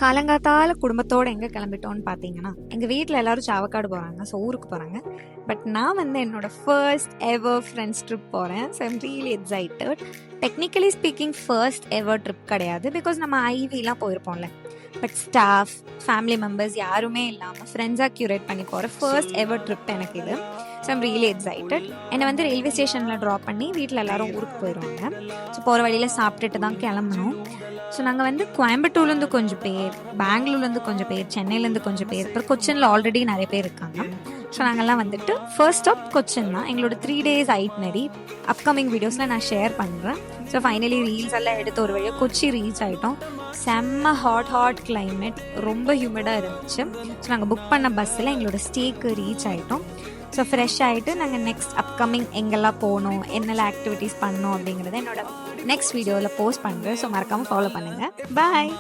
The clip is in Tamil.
காலங்காத்தால குடும்பத்தோட எங்க கிளம்பிட்டோம்னு பார்த்தீங்கன்னா, எங்க வீட்ல எல்லாரும் சாவக்காடு போறாங்க. ஸோ ஊருக்கு போறாங்க. பட் நான் வந்து என்னோட ஃபர்ஸ்ட் எவர் ஃப்ரெண்ட்ஸ் ட்ரிப் போறேன். So I'm really excited. Technically speaking first ever trip கிடையாது. பிகாஸ் நம்ம ஐவிலாம் போயிருப்போம்ல. பட் ஸ்டாஃப், ஃபேமிலி மெம்பர்ஸ் யாருமே இல்லாமல் ஃப்ரெண்ட்ஸாக க்யூரேட் பண்ணி போகிற ஃபர்ஸ்ட் எவர் ட்ரிப் எனக்கு இது. So I'm really excited. என்னை வந்து ரயில்வே ஸ்டேஷனில் ட்ராப் பண்ணி வீட்டில் எல்லாரும் ஊருக்கு போயிடுவாங்க. ஸோ போகிற வழியில் சாப்பிட்டுட்டு தான் கிளம்பணும். ஸோ நாங்கள் வந்து கோயம்புத்தூர்லேருந்து கொஞ்சம் பேர், பெங்களூர்லேருந்து கொஞ்சம் பேர், சென்னையிலேருந்து கொஞ்சம் பேர், அப்புறம் கொச்சினில் ஆல்ரெடி நிறைய பேர் இருக்காங்க. ஸோ நாங்கள்லாம் வந்துட்டு ஃபர்ஸ்ட் ஸ்டாப் கொச்சின் தான். எங்களோட 3 days ஐட்னரி அப்கமிங் வீடியோஸில் நான் ஷேர் பண்ணுறேன். ஸோ ஃபைனலி ரீல்ஸ் எல்லாம் எடுத்து ஒரு வழியாக கொச்சி ரீச் ஆகிட்டோம். செம்ம ஹாட் கிளைமேட், ரொம்ப ஹியூமிடாக இருந்துச்சு. ஸோ நாங்கள் புக் பண்ண பஸ்ஸில் எங்களோட ஸ்டேக்கு ரீச் ஆகிட்டோம். ஸோ ஃப்ரெஷ் ஆகிட்டு நாங்கள் நெக்ஸ்ட் அப்கமிங் எங்கெல்லாம் போகணும், என்னெல்லாம் ஆக்டிவிட்டீஸ் பண்ணணும் அப்படிங்கிறத என்னோட நெக்ஸ்ட் வீடியோவில் போஸ்ட் பண்ணுறேன். ஸோ மறக்காமல் ஃபாலோ பண்ணுங்கள். பாய்.